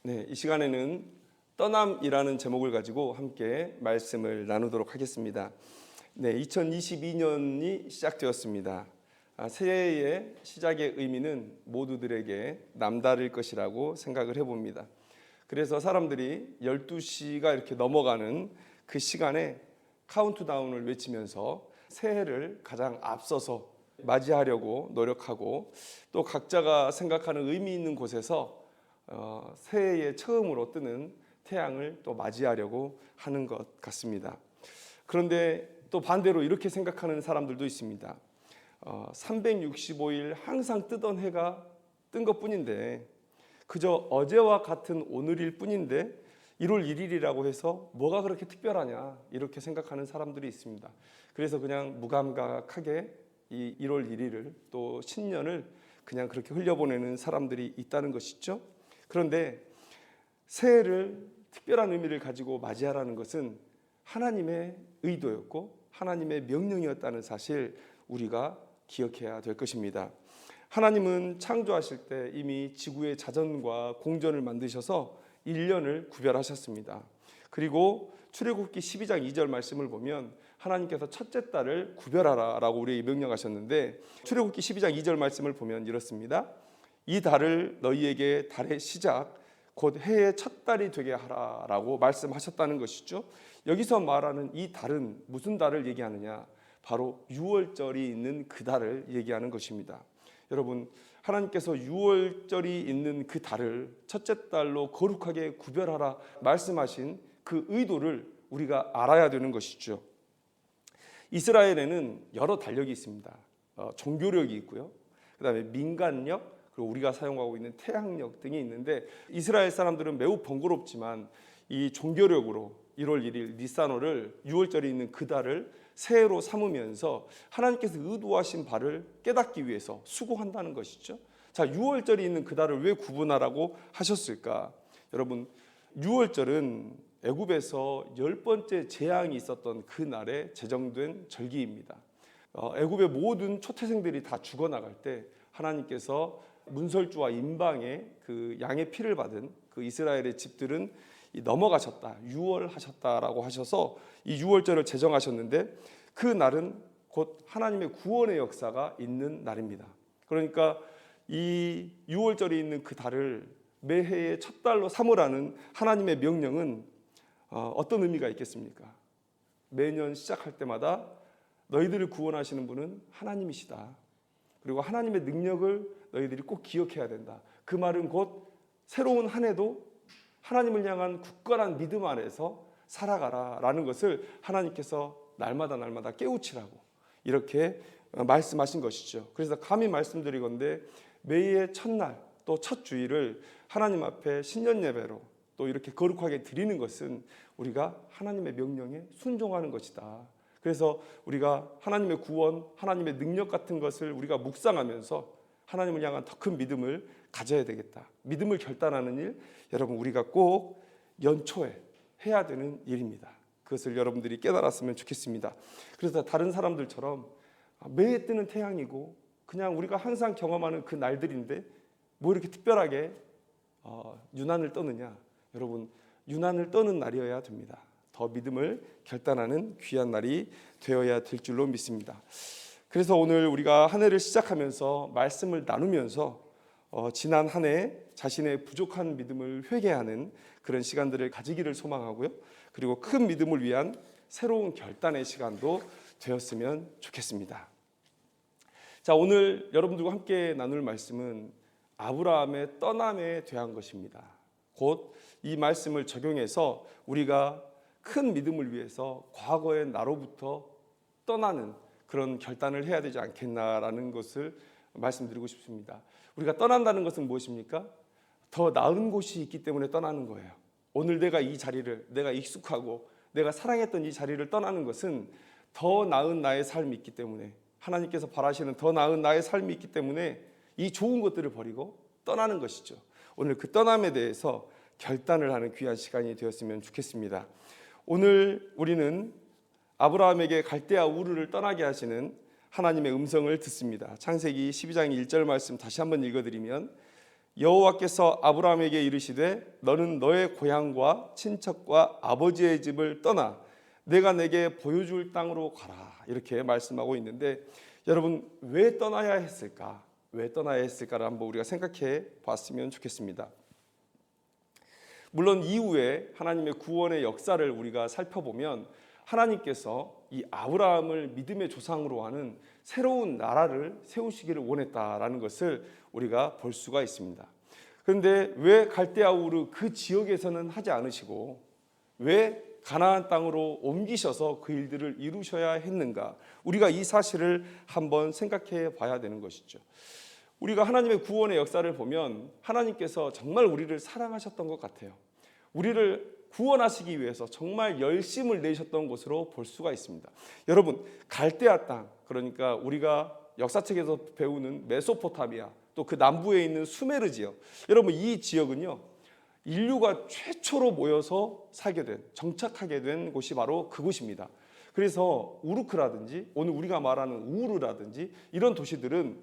네, 이 시간에는 떠남이라는 제목을 가지고 함께 말씀을 나누도록 하겠습니다. 네, 2022년이 시작되었습니다. 새해의 시작의 의미는 모두들에게 남다를 것이라고 생각을 해봅니다. 그래서 사람들이 12시가 이렇게 넘어가는 그 시간에 카운트다운을 외치면서 새해를 가장 앞서서 맞이하려고 노력하고, 또 각자가 생각하는 의미 있는 곳에서 새해의 처음으로 뜨는 태양을 또 맞이하려고 하는 것 같습니다. 그런데 또 반대로 이렇게 생각하는 사람들도 있습니다. 365일 항상 뜨던 해가 뜬 것뿐인데, 그저 어제와 같은 오늘일 뿐인데 1월 1일이라고 해서 뭐가 그렇게 특별하냐, 이렇게 생각하는 사람들이 있습니다. 그래서 그냥 무감각하게 이 1월 1일을 또 신년을 그냥 그렇게 흘려보내는 사람들이 있다는 것이죠. 그런데 새해를 특별한 의미를 가지고 맞이하라는 것은 하나님의 의도였고 하나님의 명령이었다는 사실, 우리가 기억해야 될 것입니다. 하나님은 창조하실 때 이미 지구의 자전과 공전을 만드셔서 1년을 구별하셨습니다. 그리고 출애굽기 12장 2절 말씀을 보면 하나님께서 첫째 달을 구별하라 라고 우리에게 명령하셨는데, 출애굽기 12장 2절 말씀을 보면 이렇습니다. 이 달을 너희에게 달의 시작 곧 해의 첫 달이 되게 하라 라고 말씀하셨다는 것이죠. 여기서 말하는 이 달은 무슨 달을 얘기하느냐, 바로 6월절이 있는 그 달을 얘기하는 것입니다. 여러분, 하나님께서 6월절이 있는 그 달을 첫째 달로 거룩하게 구별하라 말씀하신 그 의도를 우리가 알아야 되는 것이죠. 이스라엘에는 여러 달력이 있습니다. 종교력이 있고요, 그 다음에 민간력, 그리고 우리가 사용하고 있는 태양력 등이 있는데, 이스라엘 사람들은 매우 번거롭지만 이 종교력으로 1월 1일 니산월을 6월절이 있는 그 달을 새해로 삼으면서 하나님께서 의도하신 바를 깨닫기 위해서 수고한다는 것이죠. 자, 6월절이 있는 그 달을 왜 구분하라고 하셨을까? 여러분, 6월절은 애굽에서 10번째 재앙이 있었던 그 날에 제정된 절기입니다. 애굽의 모든 초태생들이 다 죽어나갈 때 하나님께서 문설주와 임방의 그 양의 피를 받은 그 이스라엘의 집들은 넘어가셨다, 유월하셨다라고 하셔서 이 6월절을 제정하셨는데, 그 날은 곧 하나님의 구원의 역사가 있는 날입니다. 그러니까 이 6월절이 있는 그 달을 매해의 첫 달로 삼으라는 하나님의 명령은 어떤 의미가 있겠습니까? 매년 시작할 때마다 너희들을 구원하시는 분은 하나님이시다, 그리고 하나님의 능력을 너희들이 꼭 기억해야 된다. 그 말은 곧 새로운 한 해도 하나님을 향한 굳건한 믿음 안에서 살아가라라는 것을 하나님께서 날마다 깨우치라고 이렇게 말씀하신 것이죠. 그래서 감히 말씀드리건대 매해 첫날 또 첫 주일을 하나님 앞에 신년 예배로 또 이렇게 거룩하게 드리는 것은 우리가 하나님의 명령에 순종하는 것이다. 그래서 우리가 하나님의 구원, 하나님의 능력 같은 것을 우리가 묵상하면서 하나님을 향한 더 큰 믿음을 가져야 되겠다. 믿음을 결단하는 일, 여러분, 우리가 꼭 연초에 해야 되는 일입니다. 그것을 여러분들이 깨달았으면 좋겠습니다. 그래서 다른 사람들처럼 매해 뜨는 태양이고 그냥 우리가 항상 경험하는 그 날들인데 뭐 이렇게 특별하게 유난을 떠느냐. 여러분, 유난을 떠는 날이어야 됩니다. 더 믿음을 결단하는 귀한 날이 되어야 될 줄로 믿습니다. 그래서 오늘 우리가 한 해를 시작하면서 말씀을 나누면서 지난 한 해 자신의 부족한 믿음을 회개하는 그런 시간들을 가지기를 소망하고요, 그리고 큰 믿음을 위한 새로운 결단의 시간도 되었으면 좋겠습니다. 자, 오늘 여러분들과 함께 나눌 말씀은 아브라함의 떠남에 대한 것입니다. 곧 이 말씀을 적용해서 우리가 큰 믿음을 위해서 과거의 나로부터 떠나는 그런 결단을 해야 되지 않겠나라는 것을 말씀드리고 싶습니다. 우리가 떠난다는 것은 무엇입니까? 더 나은 곳이 있기 때문에 떠나는 거예요. 오늘 내가 이 자리를, 내가 익숙하고 내가 사랑했던 이 자리를 떠나는 것은 더 나은 나의 삶이 있기 때문에, 하나님께서 바라시는 더 나은 나의 삶이 있기 때문에 이 좋은 것들을 버리고 떠나는 것이죠. 오늘 그 떠남에 대해서 결단을 하는 귀한 시간이 되었으면 좋겠습니다. 오늘 우리는 아브라함에게 갈대아 우르를 떠나게 하시는 하나님의 음성을 듣습니다. 창세기 12장 1절 말씀 다시 한번 읽어드리면, 여호와께서 아브라함에게 이르시되 너는 너의 고향과 친척과 아버지의 집을 떠나 내가 내게 보여줄 땅으로 가라, 이렇게 말씀하고 있는데, 여러분 왜 떠나야 했을까? 왜 떠나야 했을까를 한번 우리가 생각해 봤으면 좋겠습니다. 물론 이후에 하나님의 구원의 역사를 우리가 살펴보면 하나님께서 이 아브라함을 믿음의 조상으로 하는 새로운 나라를 세우시기를 원했다라는 것을 우리가 볼 수가 있습니다. 그런데 왜 갈대아 우르 그 지역에서는 하지 않으시고 왜 가나안 땅으로 옮기셔서 그 일들을 이루셔야 했는가? 우리가 이 사실을 한번 생각해 봐야 되는 것이죠. 우리가 하나님의 구원의 역사를 보면 하나님께서 정말 우리를 사랑하셨던 것 같아요. 우리를 구원하시기 위해서 정말 열심을 내셨던 것으로 볼 수가 있습니다. 여러분, 갈대아 땅, 그러니까 우리가 역사책에서 배우는 메소포타미아, 또 그 남부에 있는 수메르 지역, 여러분 이 지역은요 인류가 최초로 모여서 살게 된, 정착하게 된 곳이 바로 그곳입니다. 그래서 우르크라든지 오늘 우리가 말하는 우르라든지 이런 도시들은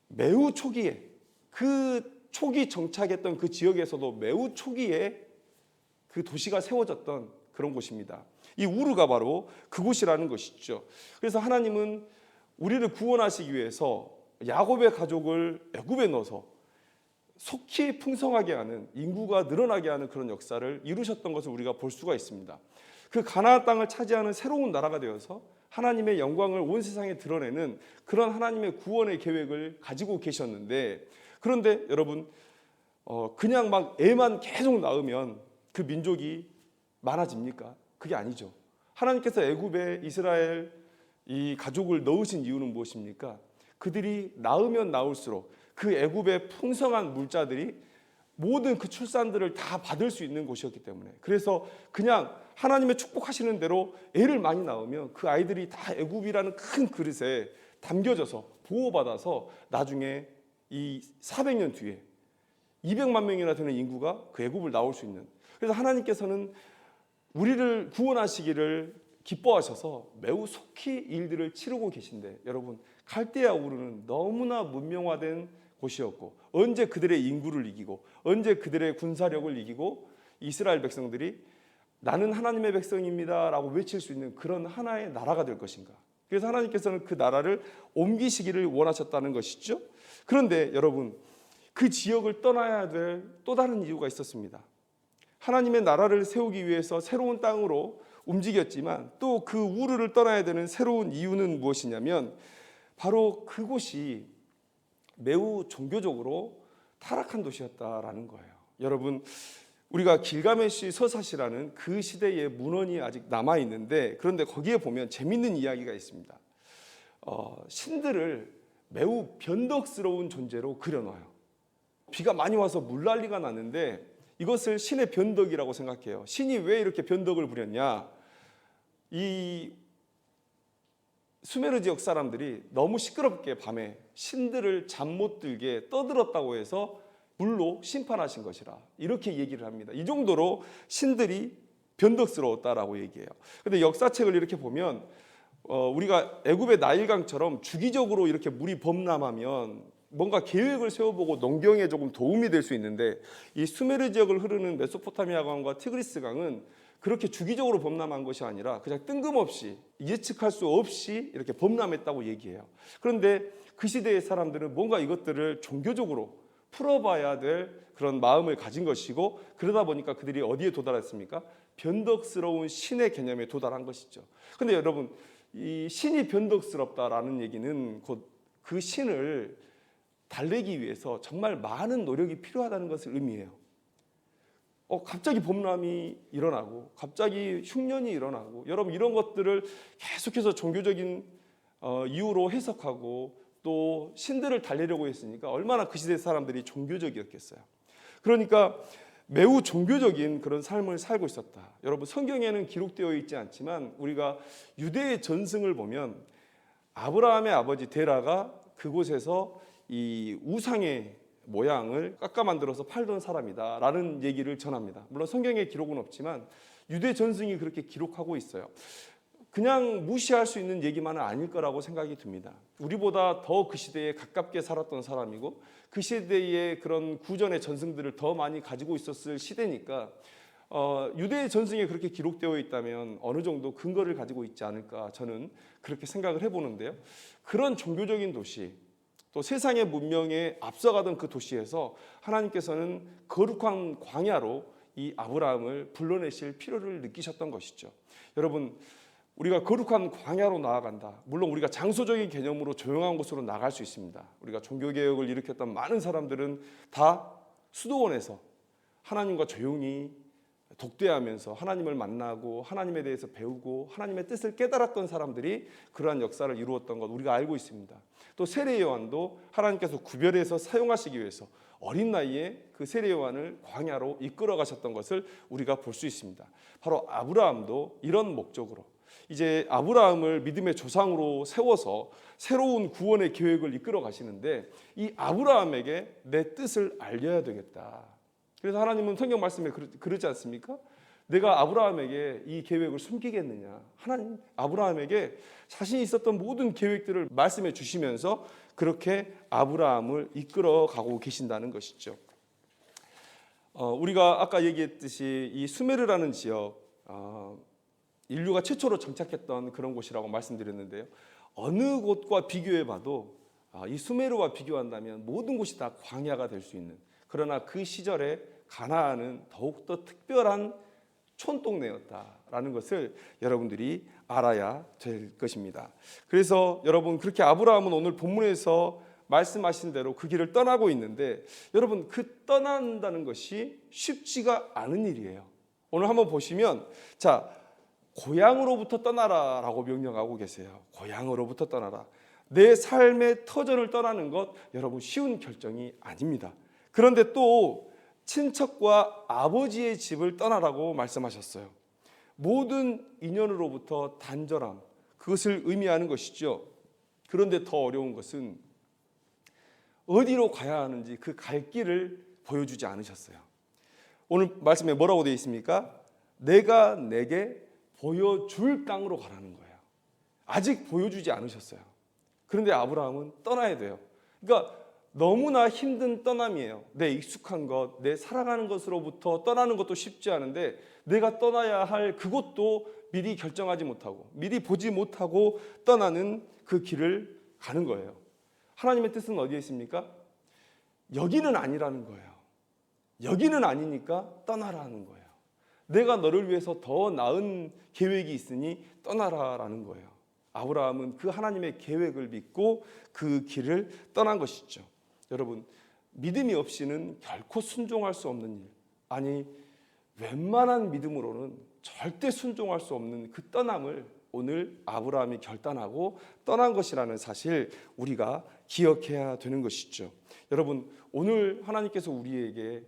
매우 초기에, 그 초기 정착했던 그 지역에서도 매우 초기에 그 도시가 세워졌던 그런 곳입니다. 이 우르가 바로 그곳이라는 것이죠. 그래서 하나님은 우리를 구원하시기 위해서 야곱의 가족을 애굽에 넣어서 속히 풍성하게 하는, 인구가 늘어나게 하는 그런 역사를 이루셨던 것을 우리가 볼 수가 있습니다. 그 가나안 땅을 차지하는 새로운 나라가 되어서 하나님의 영광을 온 세상에 드러내는 그런 하나님의 구원의 계획을 가지고 계셨는데, 그런데 여러분 그냥 막 애만 계속 낳으면 그 민족이 많아집니까? 그게 아니죠. 하나님께서 애굽에 이스라엘 이 가족을 넣으신 이유는 무엇입니까? 그들이 낳으면 낳을수록 그 애굽의 풍성한 물자들이 모든 그 출산들을 다 받을 수 있는 곳이었기 때문에, 그래서 그냥 하나님의 축복하시는 대로 애를 많이 낳으면 그 아이들이 다 애굽이라는 큰 그릇에 담겨져서 보호받아서 나중에 이 400년 뒤에 200만 명이나 되는 인구가 그 애굽을 나올 수 있는, 그래서 하나님께서는 우리를 구원하시기를 기뻐하셔서 매우 속히 일들을 치르고 계신데, 여러분 갈대아 우르는 너무나 문명화된 곳이었고, 언제 그들의 인구를 이기고 언제 그들의 군사력을 이기고 이스라엘 백성들이 나는 하나님의 백성입니다 라고 외칠 수 있는 그런 하나의 나라가 될 것인가? 그래서 하나님께서는 그 나라를 옮기시기를 원하셨다는 것이죠. 그런데 여러분 그 지역을 떠나야 될 또 다른 이유가 있었습니다. 하나님의 나라를 세우기 위해서 새로운 땅으로 움직였지만 또 그 우르를 떠나야 되는 새로운 이유는 무엇이냐면 바로 그곳이 매우 종교적으로 타락한 도시였다라는 거예요. 여러분 우리가 길가메시 서사시라는 그 시대의 문헌이 아직 남아 있는데, 그런데 거기에 보면 재밌는 이야기가 있습니다. 신들을 매우 변덕스러운 존재로 그려놔요. 비가 많이 와서 물난리가 났는데 이것을 신의 변덕이라고 생각해요. 신이 왜 이렇게 변덕을 부렸냐? 이 수메르 지역 사람들이 너무 시끄럽게 밤에 신들을 잠 못 들게 떠들었다고 해서 물로 심판하신 것이라, 이렇게 얘기를 합니다. 이 정도로 신들이 변덕스러웠다라고 얘기해요. 그런데 역사책을 이렇게 보면 우리가 애굽의 나일강처럼 주기적으로 이렇게 물이 범람하면 뭔가 계획을 세워보고 농경에 조금 도움이 될 수 있는데, 이 수메르 지역을 흐르는 메소포타미아 강과 티그리스 강은 그렇게 주기적으로 범람한 것이 아니라 그냥 뜬금없이 예측할 수 없이 이렇게 범람했다고 얘기해요. 그런데 그 시대의 사람들은 뭔가 이것들을 종교적으로 풀어봐야 될 그런 마음을 가진 것이고, 그러다 보니까 그들이 어디에 도달했습니까? 변덕스러운 신의 개념에 도달한 것이죠. 그런데 여러분 이 신이 변덕스럽다라는 얘기는 곧 그 신을 달래기 위해서 정말 많은 노력이 필요하다는 것을 의미해요. 갑자기 범람이 일어나고 갑자기 흉년이 일어나고, 여러분 이런 것들을 계속해서 종교적인 이유로 해석하고 또 신들을 달래려고 했으니까 얼마나 그 시대 사람들이 종교적이었겠어요. 그러니까 매우 종교적인 그런 삶을 살고 있었다. 여러분 성경에는 기록되어 있지 않지만 우리가 유대의 전승을 보면 아브라함의 아버지 데라가 그곳에서 이 우상의 모양을 깎아 만들어서 팔던 사람이다라는 얘기를 전합니다. 물론 성경에 기록은 없지만 유대 전승이 그렇게 기록하고 있어요. 그냥 무시할 수 있는 얘기만은 아닐 거라고 생각이 듭니다. 우리보다 더 그 시대에 가깝게 살았던 사람이고 그 시대의 그런 구전의 전승들을 더 많이 가지고 있었을 시대니까 유대의 전승에 그렇게 기록되어 있다면 어느 정도 근거를 가지고 있지 않을까 저는 그렇게 생각을 해보는데요. 그런 종교적인 도시, 또 세상의 문명에 앞서가던 그 도시에서 하나님께서는 거룩한 광야로 이 아브라함을 불러내실 필요를 느끼셨던 것이죠. 여러분, 우리가 거룩한 광야로 나아간다. 물론 우리가 장소적인 개념으로 조용한 곳으로 나갈 수 있습니다. 우리가 종교개혁을 일으켰던 많은 사람들은 다 수도원에서 하나님과 조용히 독대하면서 하나님을 만나고 하나님에 대해서 배우고 하나님의 뜻을 깨달았던 사람들이 그러한 역사를 이루었던 것 우리가 알고 있습니다. 또 세례 요한도 하나님께서 구별해서 사용하시기 위해서 어린 나이에 그 세례 요한을 광야로 이끌어 가셨던 것을 우리가 볼 수 있습니다. 바로 아브라함도 이런 목적으로 이제 아브라함을 믿음의 조상으로 세워서 새로운 구원의 계획을 이끌어 가시는데 이 아브라함에게 내 뜻을 알려야 되겠다. 그래서 하나님은 성경 말씀에 그러지 않습니까? 내가 아브라함에게 이 계획을 숨기겠느냐. 하나님 아브라함에게 자신이 있었던 모든 계획들을 말씀해 주시면서 그렇게 아브라함을 이끌어 가고 계신다는 것이죠. 우리가 아까 얘기했듯이 이 수메르라는 지역 인류가 최초로 정착했던 그런 곳이라고 말씀드렸는데요. 어느 곳과 비교해봐도 이 수메르와 비교한다면 모든 곳이 다 광야가 될 수 있는, 그러나 그 시절에 가나안은 더욱더 특별한 촌동네였다라는 것을 여러분들이 알아야 될 것입니다. 그래서 여러분, 그렇게 아브라함은 오늘 본문에서 말씀하신 대로 그 길을 떠나고 있는데, 여러분, 그 떠난다는 것이 쉽지가 않은 일이에요. 오늘 한번 보시면, 자, 고향으로부터 떠나라라고 명령하고 계세요. 고향으로부터 떠나라. 내 삶의 터전을 떠나는 것, 여러분, 쉬운 결정이 아닙니다. 그런데 또 친척과 아버지의 집을 떠나라고 말씀하셨어요. 모든 인연으로부터 단절함, 그것을 의미하는 것이죠. 그런데 더 어려운 것은 어디로 가야 하는지 그 갈 길을 보여주지 않으셨어요. 오늘 말씀에 뭐라고 되어 있습니까? 내가 내게 보여줄 땅으로 가라는 거예요. 아직 보여주지 않으셨어요. 그런데 아브라함은 떠나야 돼요. 그러니까 너무나 힘든 떠남이에요. 내 익숙한 것, 내 살아가는 것으로부터 떠나는 것도 쉽지 않은데 내가 떠나야 할 그곳도 미리 결정하지 못하고 미리 보지 못하고 떠나는 그 길을 가는 거예요. 하나님의 뜻은 어디에 있습니까? 여기는 아니라는 거예요. 여기는 아니니까 떠나라는 거예요. 내가 너를 위해서 더 나은 계획이 있으니 떠나라라는 거예요. 아브라함은 그 하나님의 계획을 믿고 그 길을 떠난 것이죠. 여러분, 믿음이 없이는 결코 순종할 수 없는 일, 아니 웬만한 믿음으로는 절대 순종할 수 없는 그 떠남을 오늘 아브라함이 결단하고 떠난 것이라는 사실 우리가 기억해야 되는 것이죠. 여러분, 오늘 하나님께서 우리에게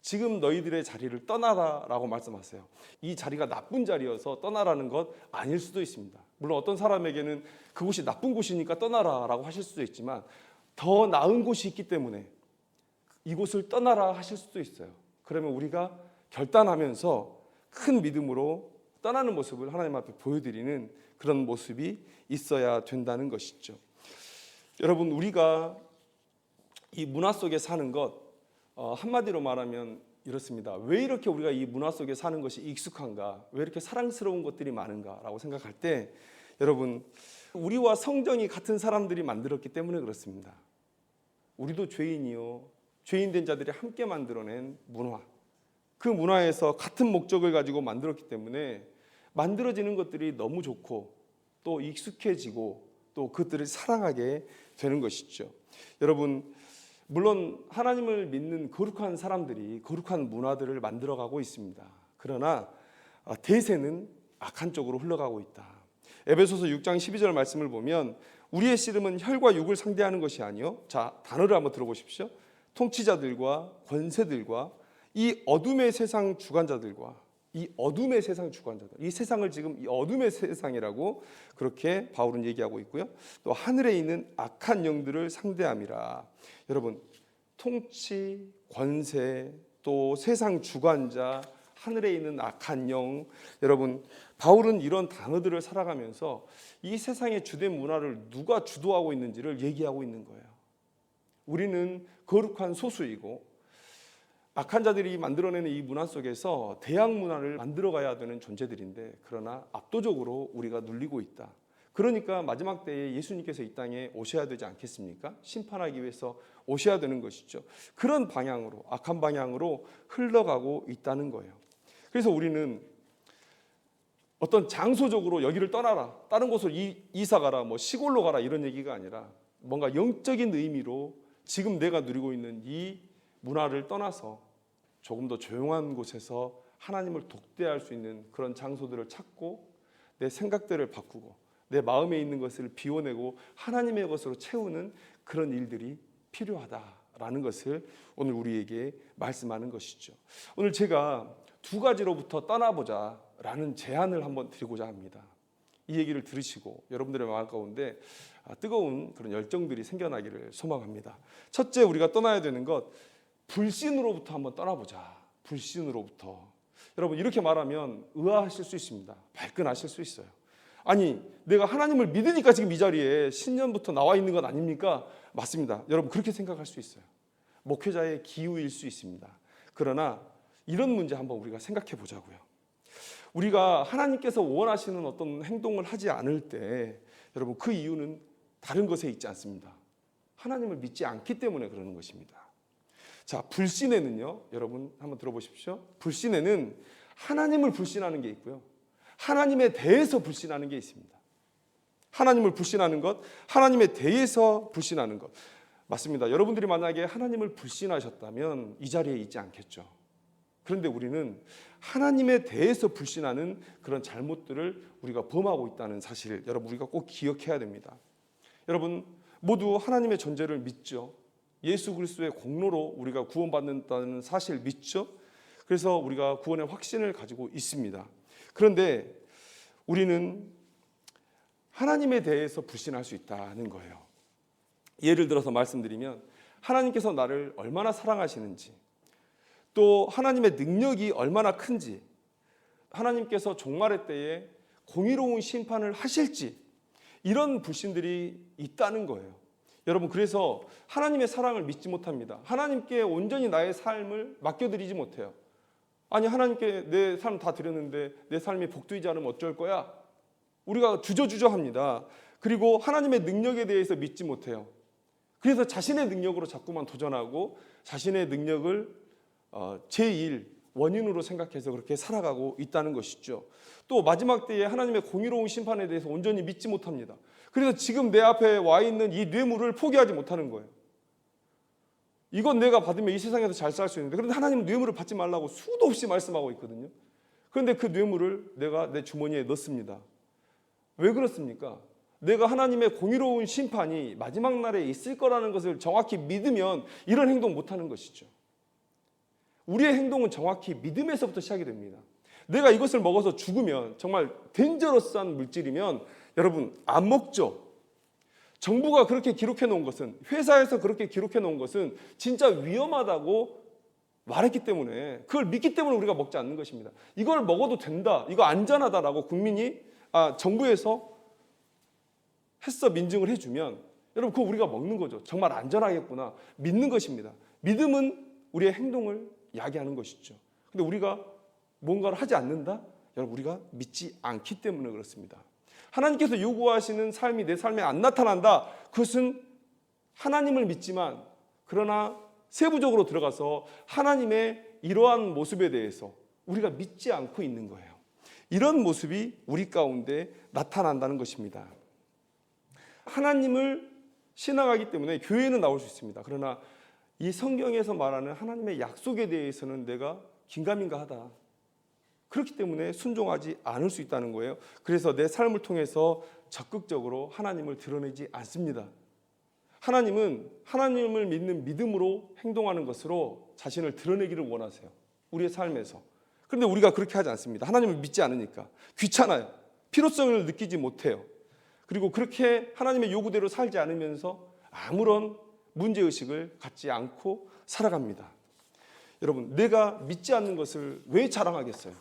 지금 너희들의 자리를 떠나라라고 말씀하세요. 이 자리가 나쁜 자리여서 떠나라는 것 아닐 수도 있습니다. 물론 어떤 사람에게는 그곳이 나쁜 곳이니까 떠나라라고 하실 수도 있지만 더 나은 곳이 있기 때문에 이곳을 떠나라 하실 수도 있어요. 그러면 우리가 결단하면서 큰 믿음으로 떠나는 모습을 하나님 앞에 보여드리는 그런 모습이 있어야 된다는 것이죠. 여러분, 우리가 이 문화 속에 사는 것, 한마디로 말하면 이렇습니다. 왜 이렇게 우리가 이 문화 속에 사는 것이 익숙한가? 왜 이렇게 사랑스러운 것들이 많은가라고 생각할 때, 여러분, 우리와 성정이 같은 사람들이 만들었기 때문에 그렇습니다. 우리도 죄인이요, 죄인된 자들이 함께 만들어낸 문화, 그 문화에서 같은 목적을 가지고 만들었기 때문에 만들어지는 것들이 너무 좋고 또 익숙해지고 또 그것들을 사랑하게 되는 것이죠. 여러분, 물론 하나님을 믿는 거룩한 사람들이 거룩한 문화들을 만들어가고 있습니다. 그러나 대세는 악한 쪽으로 흘러가고 있다. 에베소서 6장 12절 말씀을 보면 우리의 씨름은 혈과 육을 상대하는 것이 아니요. 자, 단어를 한번 들어보십시오. 통치자들과 권세들과 이 어둠의 세상 주관자들과 이 세상을 지금 이 어둠의 세상이라고 그렇게 바울은 얘기하고 있고요. 또 하늘에 있는 악한 영들을 상대함이라. 여러분, 통치, 권세, 또 세상 주관자, 하늘에 있는 악한 영. 여러분, 바울은 이런 단어들을 살아가면서 이 세상의 주된 문화를 누가 주도하고 있는지를 얘기하고 있는 거예요. 우리는 거룩한 소수이고 악한 자들이 만들어내는 이 문화 속에서 대학 문화를 만들어가야 되는 존재들인데, 그러나 압도적으로 우리가 눌리고 있다. 그러니까 마지막 때에 예수님께서 이 땅에 오셔야 되지 않겠습니까? 심판하기 위해서 오셔야 되는 것이죠. 그런 방향으로, 악한 방향으로 흘러가고 있다는 거예요. 그래서 우리는 어떤 장소적으로 여기를 떠나라, 다른 곳으로 이사 가라, 뭐 시골로 가라 이런 얘기가 아니라 뭔가 영적인 의미로 지금 내가 누리고 있는 이 문화를 떠나서 조금 더 조용한 곳에서 하나님을 독대할 수 있는 그런 장소들을 찾고 내 생각들을 바꾸고 내 마음에 있는 것을 비워내고 하나님의 것으로 채우는 그런 일들이 필요하다라는 것을 오늘 우리에게 말씀하는 것이죠. 오늘 제가 두 가지로부터 떠나보자라는 제안을 한번 드리고자 합니다. 이 얘기를 들으시고 여러분들의 마음 가운데 뜨거운 그런 열정들이 생겨나기를 소망합니다. 첫째, 우리가 떠나야 되는 것, 불신으로부터 한번 떠나보자. 불신으로부터. 여러분, 이렇게 말하면 의아하실 수 있습니다. 발끈하실 수 있어요. 아니, 내가 하나님을 믿으니까 지금 이 자리에 신년부터 나와 있는 것 아닙니까? 맞습니다. 여러분, 그렇게 생각할 수 있어요. 목회자의 기우일 수 있습니다. 그러나 이런 문제 한번 우리가 생각해 보자고요. 우리가 하나님께서 원하시는 어떤 행동을 하지 않을 때, 여러분, 그 이유는 다른 것에 있지 않습니다. 하나님을 믿지 않기 때문에 그러는 것입니다. 자, 불신에는요, 여러분 한번 들어보십시오. 불신에는 하나님을 불신하는 게 있고요, 하나님에 대해서 불신하는 게 있습니다. 하나님을 불신하는 것, 하나님에 대해서 불신하는 것. 맞습니다. 여러분들이 만약에 하나님을 불신하셨다면 이 자리에 있지 않겠죠. 그런데 우리는 하나님에 대해서 불신하는 그런 잘못들을 우리가 범하고 있다는 사실, 여러분 우리가 꼭 기억해야 됩니다. 여러분 모두 하나님의 존재를 믿죠. 예수 그리스도의 공로로 우리가 구원받는다는 사실 믿죠. 그래서 우리가 구원의 확신을 가지고 있습니다. 그런데 우리는 하나님에 대해서 불신할 수 있다는 거예요. 예를 들어서 말씀드리면, 하나님께서 나를 얼마나 사랑하시는지, 또 하나님의 능력이 얼마나 큰지, 하나님께서 종말의 때에 공의로운 심판을 하실지, 이런 불신들이 있다는 거예요. 여러분, 그래서 하나님의 사랑을 믿지 못합니다. 하나님께 온전히 나의 삶을 맡겨드리지 못해요. 아니, 하나님께 내 삶 다 드렸는데 내 삶이 복되지 않으면 어쩔 거야? 우리가 주저주저합니다. 그리고 하나님의 능력에 대해서 믿지 못해요. 그래서 자신의 능력으로 자꾸만 도전하고 자신의 능력을 제1 원인으로 생각해서 그렇게 살아가고 있다는 것이죠. 또 마지막 때에 하나님의 공의로운 심판에 대해서 온전히 믿지 못합니다. 그래서 지금 내 앞에 와 있는 이 뇌물을 포기하지 못하는 거예요. 이건 내가 받으면 이 세상에서 잘 살 수 있는데, 그런데 하나님은 뇌물을 받지 말라고 수도 없이 말씀하고 있거든요. 그런데 그 뇌물을 내가 내 주머니에 넣습니다. 왜 그렇습니까? 내가 하나님의 공의로운 심판이 마지막 날에 있을 거라는 것을 정확히 믿으면 이런 행동 못하는 것이죠. 우리의 행동은 정확히 믿음에서부터 시작이 됩니다. 내가 이것을 먹어서 죽으면, 정말 덴저러스한 물질이면 여러분 안 먹죠. 정부가 그렇게 기록해 놓은 것은, 회사에서 그렇게 기록해 놓은 것은 진짜 위험하다고 말했기 때문에, 그걸 믿기 때문에 우리가 먹지 않는 것입니다. 이걸 먹어도 된다, 이거 안전하다라고 국민이 정부에서 했어 민증을 해주면, 여러분 그거 우리가 먹는 거죠. 정말 안전하겠구나 믿는 것입니다. 믿음은 우리의 행동을 야기하는 것이죠. 근데 우리가 뭔가를 하지 않는다? 여러분 우리가 믿지 않기 때문에 그렇습니다. 하나님께서 요구하시는 삶이 내 삶에 안 나타난다. 그것은 하나님을 믿지만, 그러나 세부적으로 들어가서 하나님의 이러한 모습에 대해서 우리가 믿지 않고 있는 거예요. 이런 모습이 우리 가운데 나타난다는 것입니다. 하나님을 신앙하기 때문에 교회는 나올 수 있습니다. 그러나 이 성경에서 말하는 하나님의 약속에 대해서는 내가 긴가민가하다. 그렇기 때문에 순종하지 않을 수 있다는 거예요. 그래서 내 삶을 통해서 적극적으로 하나님을 드러내지 않습니다. 하나님은 하나님을 믿는 믿음으로 행동하는 것으로 자신을 드러내기를 원하세요. 우리의 삶에서. 그런데 우리가 그렇게 하지 않습니다. 하나님을 믿지 않으니까. 귀찮아요. 필요성을 느끼지 못해요. 그리고 그렇게 하나님의 요구대로 살지 않으면서 아무런 문제의식을 갖지 않고 살아갑니다. 여러분, 내가 믿지 않는 것을 왜 자랑하겠어요?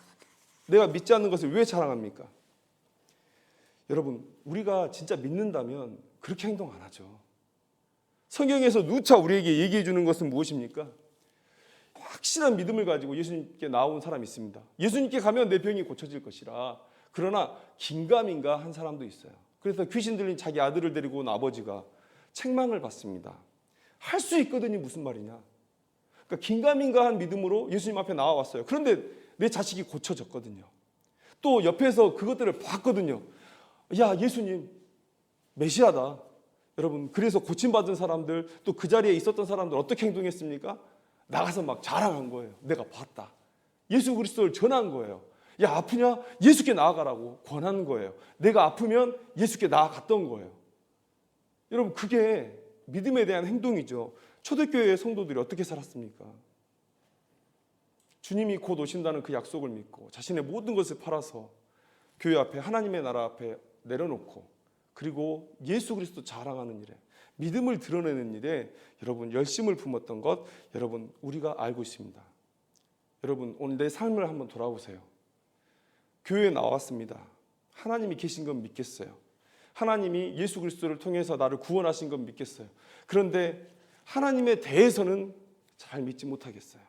내가 믿지 않는 것을 왜 자랑합니까? 여러분, 우리가 진짜 믿는다면 그렇게 행동 안 하죠. 성경에서 누차 우리에게 얘기해 주는 것은 무엇입니까? 확실한 믿음을 가지고 예수님께 나온 사람이 있습니다. 예수님께 가면 내 병이 고쳐질 것이라. 그러나 긴가민가 한 사람도 있어요. 그래서 귀신 들린 자기 아들을 데리고 온 아버지가 책망을 받습니다. 할 수 있거든요. 무슨 말이냐. 그러니까 긴가민가한 믿음으로 예수님 앞에 나와왔어요. 그런데 내 자식이 고쳐졌거든요. 또 옆에서 그것들을 봤거든요. 야, 예수님 메시아다. 여러분, 그래서 고침받은 사람들, 또 그 자리에 있었던 사람들 어떻게 행동했습니까? 나가서 막 자랑한 거예요. 내가 봤다. 예수 그리스도를 전한 거예요. 야, 아프냐? 예수께 나아가라고 권한 거예요. 내가 아프면 예수께 나아갔던 거예요. 여러분, 그게 믿음에 대한 행동이죠. 초대교회의 성도들이 어떻게 살았습니까? 주님이 곧 오신다는 그 약속을 믿고 자신의 모든 것을 팔아서 교회 앞에, 하나님의 나라 앞에 내려놓고, 그리고 예수 그리스도 자랑하는 일에, 믿음을 드러내는 일에 여러분 열심을 품었던 것, 여러분 우리가 알고 있습니다. 여러분, 오늘 내 삶을 한번 돌아보세요. 교회에 나왔습니다. 하나님이 계신 건 믿겠어요. 하나님이 예수 그리스도를 통해서 나를 구원하신 건 믿겠어요. 그런데 하나님에 대해서는 잘 믿지 못하겠어요.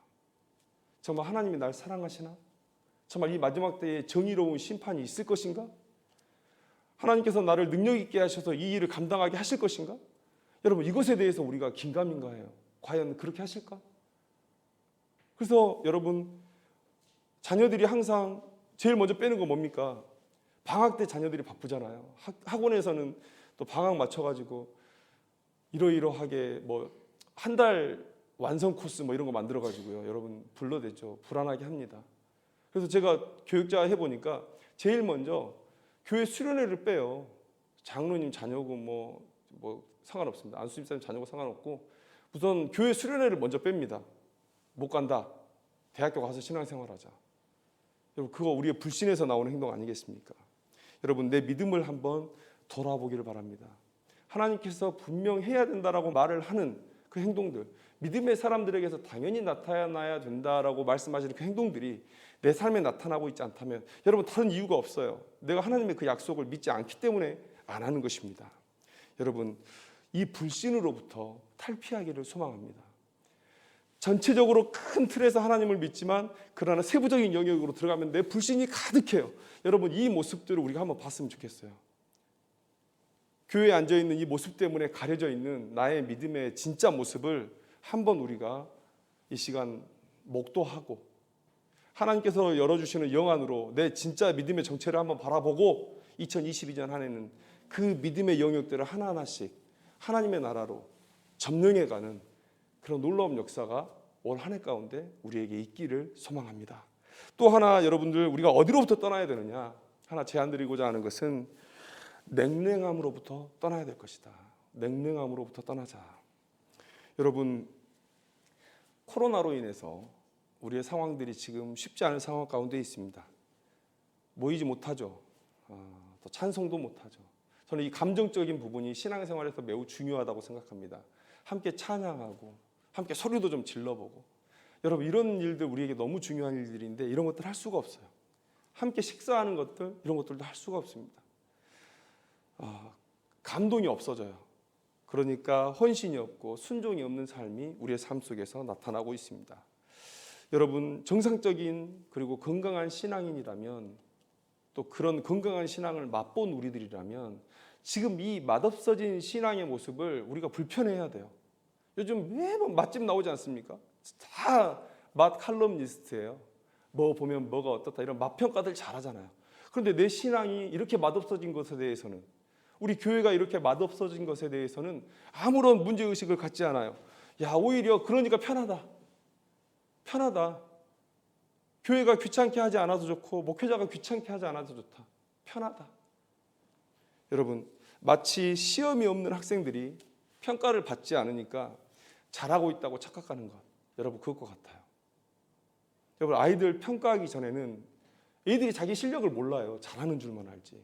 정말 하나님이 날 사랑하시나? 정말 이 마지막 때에 정의로운 심판이 있을 것인가? 하나님께서 나를 능력 있게 하셔서 이 일을 감당하게 하실 것인가? 여러분, 이것에 대해서 우리가 긴가민가해요. 과연 그렇게 하실까? 그래서 여러분, 자녀들이 항상 제일 먼저 빼는 건 뭡니까? 방학 때 자녀들이 바쁘잖아요. 학원에서는 또 방학 맞춰가지고 이러이러하게 뭐 한 달 완성 코스 뭐 이런 거 만들어가지고요. 여러분 불러대죠. 불안하게 합니다. 그래서 제가 교육자 해보니까 제일 먼저 교회 수련회를 빼요. 장로님 자녀고 뭐 상관없습니다. 안수집사님 자녀고 상관없고 우선 교회 수련회를 먼저 뺍니다. 못 간다. 대학교 가서 신앙생활하자. 여러분, 그거 우리의 불신에서 나오는 행동 아니겠습니까? 여러분, 내 믿음을 한번 돌아보기를 바랍니다. 하나님께서 분명 해야 된다라고 말을 하는 그 행동들, 믿음의 사람들에게서 당연히 나타나야 된다라고 말씀하시는 그 행동들이 내 삶에 나타나고 있지 않다면 여러분, 다른 이유가 없어요. 내가 하나님의 그 약속을 믿지 않기 때문에 안 하는 것입니다. 여러분, 이 불신으로부터 탈피하기를 소망합니다. 전체적으로 큰 틀에서 하나님을 믿지만 그러나 세부적인 영역으로 들어가면 내 불신이 가득해요. 여러분, 이 모습들을 우리가 한번 봤으면 좋겠어요. 교회에 앉아있는 이 모습 때문에 가려져 있는 나의 믿음의 진짜 모습을 한번 우리가 이 시간 목도하고 하나님께서 열어주시는 영안으로 내 진짜 믿음의 정체를 한번 바라보고 2022년 한 해는 그 믿음의 영역들을 하나하나씩 하나님의 나라로 점령해가는 그런 놀라운 역사가 올 한 해 가운데 우리에게 있기를 소망합니다. 또 하나, 여러분들, 우리가 어디로부터 떠나야 되느냐 하나 제안 드리고자 하는 것은 냉랭함으로부터 떠나야 될 것이다. 냉랭함으로부터 떠나자. 여러분, 코로나로 인해서 우리의 상황들이 지금 쉽지 않은 상황 가운데 있습니다. 모이지 못하죠. 또 찬송도 못하죠. 저는 이 감정적인 부분이 신앙생활에서 매우 중요하다고 생각합니다. 함께 찬양하고 함께 소리도 좀 질러보고, 여러분, 이런 일들 우리에게 너무 중요한 일들인데 이런 것들 할 수가 없어요. 함께 식사하는 것들, 이런 것들도 할 수가 없습니다. 감동이 없어져요. 그러니까 헌신이 없고 순종이 없는 삶이 우리의 삶 속에서 나타나고 있습니다. 여러분, 정상적인 그리고 건강한 신앙인이라면, 또 그런 건강한 신앙을 맛본 우리들이라면 지금 이 맛없어진 신앙의 모습을 우리가 불편해해야 돼요. 요즘 매번 맛집 나오지 않습니까? 다 맛 칼럼니스트예요. 뭐 보면 뭐가 어떻다 이런 맛평가들 잘하잖아요. 그런데 내 신앙이 이렇게 맛없어진 것에 대해서는, 우리 교회가 이렇게 맛없어진 것에 대해서는 아무런 문제의식을 갖지 않아요. 야, 오히려 그러니까 편하다. 편하다. 교회가 귀찮게 하지 않아도 좋고 목회자가 귀찮게 하지 않아도 좋다. 편하다. 여러분, 마치 시험이 없는 학생들이 평가를 받지 않으니까 잘하고 있다고 착각하는 것, 여러분, 그것 같아요. 여러분, 아이들 평가하기 전에는 애들이 자기 실력을 몰라요. 잘하는 줄만 알지.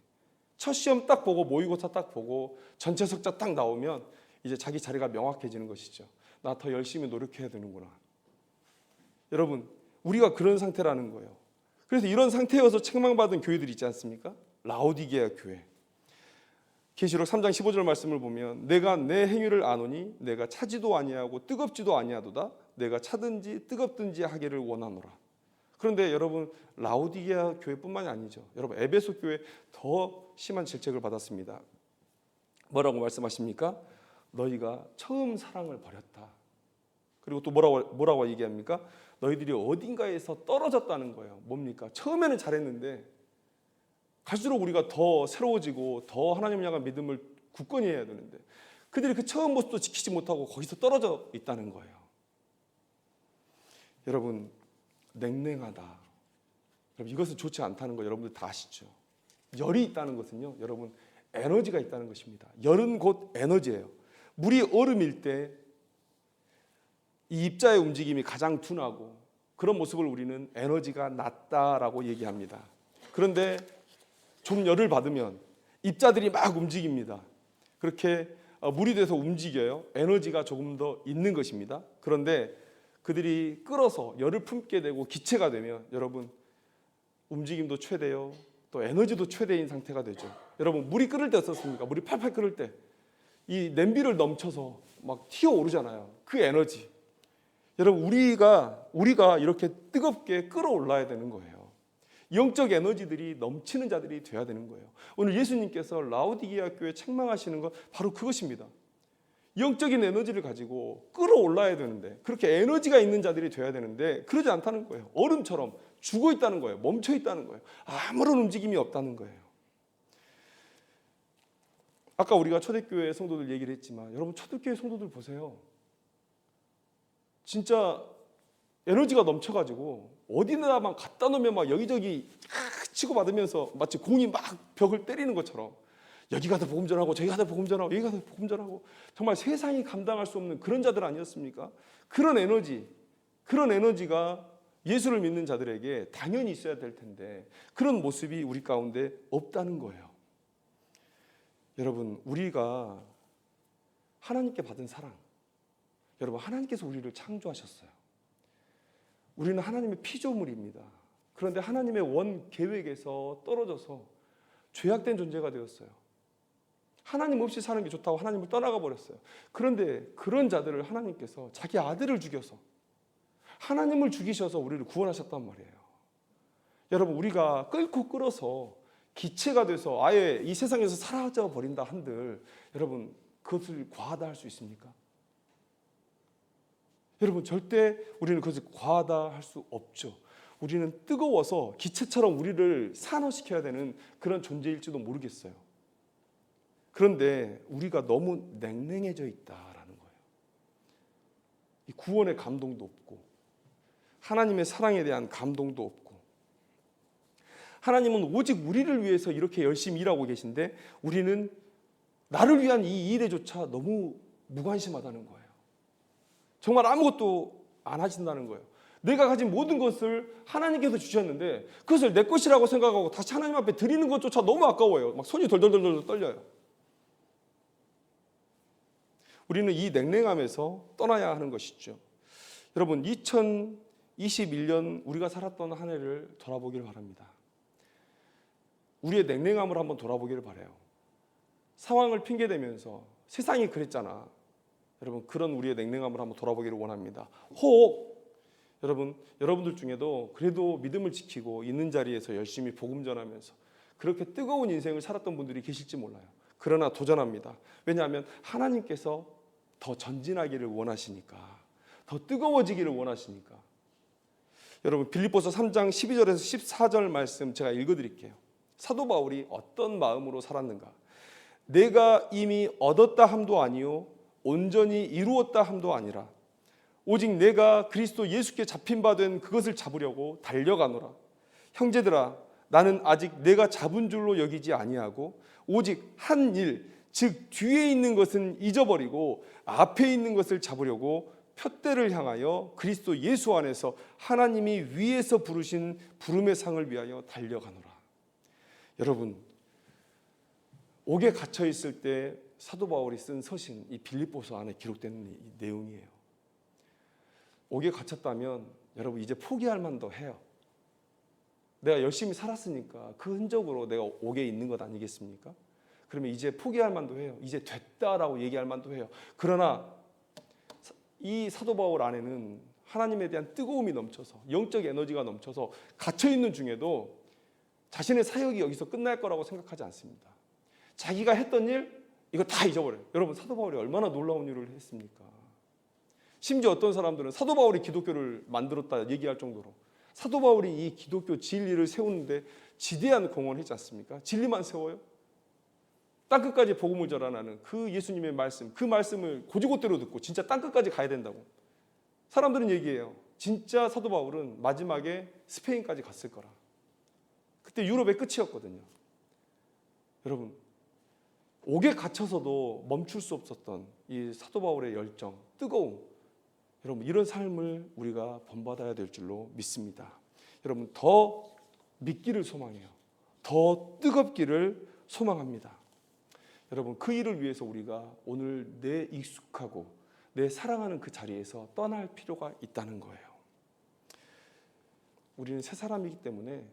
첫 시험 딱 보고 모의고사 딱 보고 전체 석자 딱 나오면 이제 자기 자리가 명확해지는 것이죠. 나 더 열심히 노력해야 되는구나. 여러분, 우리가 그런 상태라는 거예요. 그래서 이런 상태여서 책망받은 교회들이 있지 않습니까? 라오디게아 교회. 계시록 3장 15절 말씀을 보면 내가 내 행위를 아노니 내가 차지도 아니하고 뜨겁지도 아니하도다. 내가 차든지 뜨겁든지 하기를 원하노라. 그런데 여러분, 라오디게아 교회뿐만이 아니죠. 여러분, 에베소 교회 더 심한 질책을 받았습니다. 뭐라고 말씀하십니까? 너희가 처음 사랑을 버렸다. 그리고 또 뭐라고 얘기합니까? 너희들이 어딘가에서 떨어졌다는 거예요. 뭡니까? 처음에는 잘했는데 갈수록 우리가 더 새로워지고 더 하나님을 향한 믿음을 굳건히 해야 되는데 그들이 그 처음 모습도 지키지 못하고 거기서 떨어져 있다는 거예요. 여러분, 냉랭하다. 여러분, 이것은 좋지 않다는 거 여러분들 다 아시죠? 열이 있다는 것은요, 여러분, 에너지가 있다는 것입니다. 열은 곧 에너지예요. 물이 얼음일 때 이 입자의 움직임이 가장 둔하고 그런 모습을 우리는 에너지가 낮다라고 얘기합니다. 그런데 좀 열을 받으면 입자들이 막 움직입니다. 그렇게 물이 돼서 움직여요. 에너지가 조금 더 있는 것입니다. 그런데 그들이 끓어서 열을 품게 되고 기체가 되면 여러분, 움직임도 최대요. 또 에너지도 최대인 상태가 되죠. 여러분, 물이 끓을 때 어떻습니까? 물이 팔팔 끓을 때 이 냄비를 넘쳐서 막 튀어오르잖아요. 그 에너지. 여러분, 우리가 이렇게 뜨겁게 끓어올라야 되는 거예요. 영적 에너지들이 넘치는 자들이 돼야 되는 거예요. 오늘 예수님께서 라오디게아 교회 책망하시는 건 바로 그것입니다. 영적인 에너지를 가지고 끌어올라야 되는데 그렇게 에너지가 있는 자들이 돼야 되는데 그러지 않다는 거예요. 얼음처럼 죽어 있다는 거예요. 멈춰 있다는 거예요. 아무런 움직임이 없다는 거예요. 아까 우리가 초대교회 성도들 얘기를 했지만 여러분, 초대교회 성도들 보세요. 진짜 에너지가 넘쳐가지고 어디다만 갖다 놓으면 막 여기저기 치고받으면서 마치 공이 막 벽을 때리는 것처럼 여기 가서 복음 전하고 저기 가서 복음 전하고 여기 가서 복음 전하고 정말 세상이 감당할 수 없는 그런 자들 아니었습니까? 그런 에너지가 예수를 믿는 자들에게 당연히 있어야 될 텐데 그런 모습이 우리 가운데 없다는 거예요. 여러분, 우리가 하나님께 받은 사랑, 여러분, 하나님께서 우리를 창조하셨어요. 우리는 하나님의 피조물입니다. 그런데 하나님의 원 계획에서 떨어져서 죄악된 존재가 되었어요. 하나님 없이 사는 게 좋다고 하나님을 떠나가 버렸어요. 그런데 그런 자들을 하나님께서 자기 아들을 죽여서 하나님을 죽이셔서 우리를 구원하셨단 말이에요. 여러분, 우리가 끓고 끓어서 기체가 돼서 아예 이 세상에서 사라져 버린다 한들 여러분, 그것을 과하다 할 수 있습니까? 여러분, 절대 우리는 그것을 과하다 할 수 없죠. 우리는 뜨거워서 기체처럼 우리를 산화시켜야 되는 그런 존재일지도 모르겠어요. 그런데 우리가 너무 냉랭해져 있다라는 거예요. 이 구원의 감동도 없고 하나님의 사랑에 대한 감동도 없고 하나님은 오직 우리를 위해서 이렇게 열심히 일하고 계신데 우리는 나를 위한 이 일에조차 너무 무관심하다는 거예요. 정말 아무것도 안 하신다는 거예요. 내가 가진 모든 것을 하나님께서 주셨는데 그것을 내 것이라고 생각하고 다시 하나님 앞에 드리는 것조차 너무 아까워요. 막 손이 덜덜덜 떨려요. 우리는 이 냉랭함에서 떠나야 하는 것이죠. 여러분, 2021년 우리가 살았던 한 해를 돌아보기를 바랍니다. 우리의 냉랭함을 한번 돌아보기를 바라요. 상황을 핑계대면서 세상이 그랬잖아. 여러분, 그런 우리의 냉랭함을 한번 돌아보기를 원합니다. 혹 여러분들 중에도 그래도 믿음을 지키고 있는 자리에서 열심히 복음 전하면서 그렇게 뜨거운 인생을 살았던 분들이 계실지 몰라요. 그러나 도전합니다. 왜냐하면 하나님께서 더 전진하기를 원하시니까, 더 뜨거워지기를 원하시니까. 여러분, 빌립보서 3장 12절에서 14절 말씀 제가 읽어드릴게요. 사도 바울이 어떤 마음으로 살았는가? 내가 이미 얻었다 함도 아니요 온전히 이루었다 함도 아니라 오직 내가 그리스도 예수께 잡힌 바 된 그것을 잡으려고 달려가노라. 형제들아, 나는 아직 내가 잡은 줄로 여기지 아니하고 오직 한 일, 즉 뒤에 있는 것은 잊어버리고 앞에 있는 것을 잡으려고 푯대를 향하여 그리스도 예수 안에서 하나님이 위에서 부르신 부름의 상을 위하여 달려가노라. 여러분, 옥에 갇혀 있을 때 사도 바울이 쓴 서신, 이 빌립보서 안에 기록된 이 내용이에요. 옥에 갇혔다면 여러분 이제 포기할 만도 해요. 내가 열심히 살았으니까 그 흔적으로 내가 옥에 있는 것 아니겠습니까? 그러면 이제 포기할 만도 해요. 이제 됐다라고 얘기할 만도 해요. 그러나 이 사도 바울 안에는 하나님에 대한 뜨거움이 넘쳐서 영적 에너지가 넘쳐서 갇혀있는 중에도 자신의 사역이 여기서 끝날 거라고 생각하지 않습니다. 자기가 했던 일 이거 다 잊어버려요. 여러분 사도 바울이 얼마나 놀라운 일을 했습니까? 심지어 어떤 사람들은 사도 바울이 기독교를 만들었다 얘기할 정도로 사도 바울이 이 기독교 진리를 세우는데 지대한 공헌을 했지 않습니까? 진리만 세워요? 땅끝까지 복음을 전하는 그 예수님의 말씀, 그 말씀을 고지고대로 듣고 진짜 땅끝까지 가야 된다고. 사람들은 얘기해요. 진짜 사도 바울은 마지막에 스페인까지 갔을 거라. 그때 유럽의 끝이었거든요. 여러분, 옥에 갇혀서도 멈출 수 없었던 이 사도 바울의 열정, 뜨거움, 여러분 이런 삶을 우리가 본받아야 될 줄로 믿습니다. 여러분 더 믿기를 소망해요. 더 뜨겁기를 소망합니다. 여러분 그 일을 위해서 우리가 오늘 내 익숙하고 내 사랑하는 그 자리에서 떠날 필요가 있다는 거예요. 우리는 새 사람이기 때문에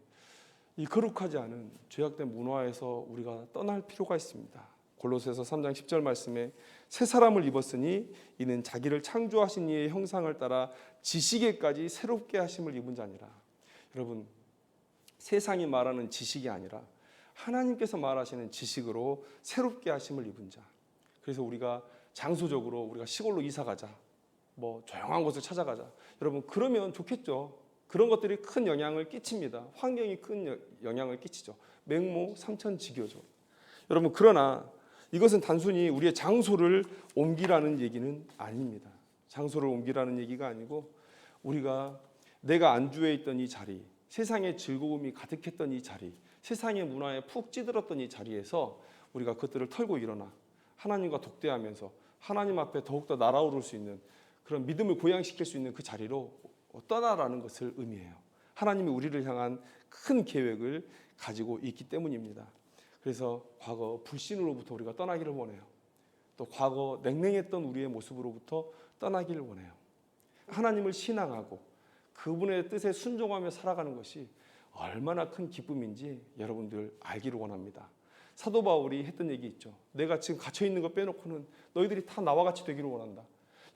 이 거룩하지 않은 죄악된 문화에서 우리가 떠날 필요가 있습니다. 골로새서 3장 10절 말씀에 새 사람을 입었으니 이는 자기를 창조하신 이의 형상을 따라 지식에까지 새롭게 하심을 입은 자니라. 여러분 세상이 말하는 지식이 아니라 하나님께서 말하시는 지식으로 새롭게 하심을 입은 자. 그래서 우리가 장소적으로 우리가 시골로 이사 가자, 뭐 조용한 곳을 찾아가자. 여러분 그러면 좋겠죠. 그런 것들이 큰 영향을 끼칩니다. 환경이 큰 영향을 끼치죠. 맹모 삼천지교죠. 여러분 그러나 이것은 단순히 우리의 장소를 옮기라는 얘기는 아닙니다. 장소를 옮기라는 얘기가 아니고 우리가 내가 안주해 있던 이 자리, 세상의 즐거움이 가득했던 이 자리, 세상의 문화에 푹 찌들었던 이 자리에서 우리가 그것들을 털고 일어나 하나님과 독대하면서 하나님 앞에 더욱더 날아오를 수 있는 그런 믿음을 고양시킬 수 있는 그 자리로 떠나라는 것을 의미해요. 하나님이 우리를 향한 큰 계획을 가지고 있기 때문입니다. 그래서 과거 불신으로부터 우리가 떠나기를 원해요. 또 과거 냉랭했던 우리의 모습으로부터 떠나기를 원해요. 하나님을 신앙하고 그분의 뜻에 순종하며 살아가는 것이 얼마나 큰 기쁨인지 여러분들 알기를 원합니다. 사도 바울이 했던 얘기 있죠. 내가 지금 갇혀있는 거 빼놓고는 너희들이 다 나와 같이 되기를 원한다.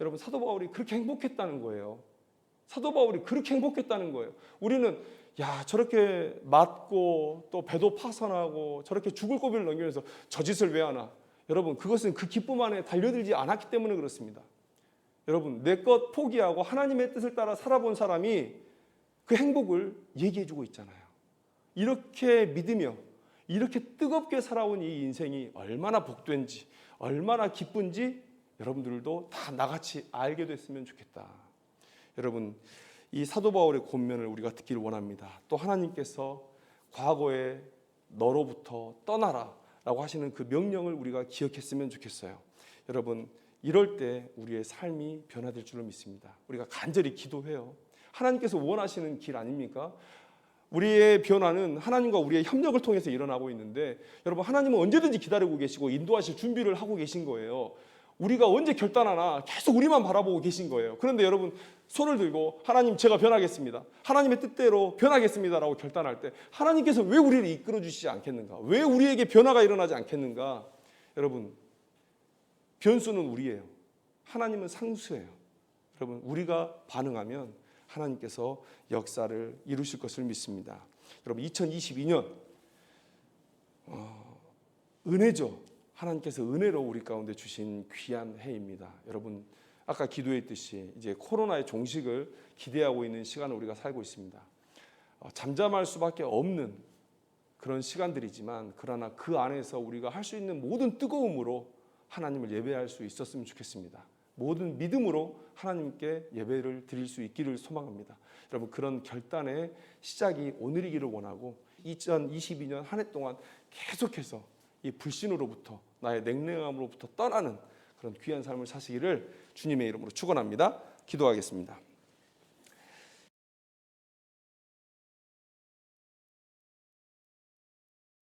여러분 사도 바울이 그렇게 행복했다는 거예요. 사도 바울이 그렇게 행복했다는 거예요. 우리는 저렇게 맞고 또 배도 파선하고 저렇게 죽을 고비를 넘기면서 저 짓을 왜 하나? 여러분 그것은 그 기쁨 안에 달려들지 않았기 때문에 그렇습니다. 여러분 내 것 포기하고 하나님의 뜻을 따라 살아본 사람이 그 행복을 얘기해주고 있잖아요. 이렇게 믿으며 이렇게 뜨겁게 살아온 이 인생이 얼마나 복된지 얼마나 기쁜지 여러분들도 다 나같이 알게 됐으면 좋겠다. 여러분 이 사도 바울의 권면을 우리가 듣기를 원합니다. 또 하나님께서 과거에 너로부터 떠나라 라고 하시는 그 명령을 우리가 기억했으면 좋겠어요. 여러분 이럴 때 우리의 삶이 변화될 줄로 믿습니다. 우리가 간절히 기도해요. 하나님께서 원하시는 길 아닙니까? 우리의 변화는 하나님과 우리의 협력을 통해서 일어나고 있는데 여러분 하나님은 언제든지 기다리고 계시고 인도하실 준비를 하고 계신 거예요. 우리가 언제 결단하나 계속 우리만 바라보고 계신 거예요. 그런데 여러분 손을 들고 하나님 제가 변하겠습니다. 하나님의 뜻대로 변하겠습니다라고 결단할 때 하나님께서 왜 우리를 이끌어 주시지 않겠는가? 왜 우리에게 변화가 일어나지 않겠는가? 여러분 변수는 우리예요. 하나님은 상수예요. 여러분 우리가 반응하면 하나님께서 역사를 이루실 것을 믿습니다. 여러분 2022년 은혜죠. 하나님께서 은혜로 우리 가운데 주신 귀한 해입니다. 여러분 아까 기도했듯이 이제 코로나의 종식을 기대하고 있는 시간을 우리가 살고 있습니다. 잠잠할 수밖에 없는 그런 시간들이지만 그러나 그 안에서 우리가 할 수 있는 모든 뜨거움으로 하나님을 예배할 수 있었으면 좋겠습니다. 모든 믿음으로 하나님께 예배를 드릴 수 있기를 소망합니다. 여러분 그런 결단의 시작이 오늘이기를 원하고 2022년 한 해 동안 계속해서 이 불신으로부터 나의 냉랭함으로부터 떠나는 그런 귀한 삶을 사시기를 주님의 이름으로 축원합니다. 기도하겠습니다.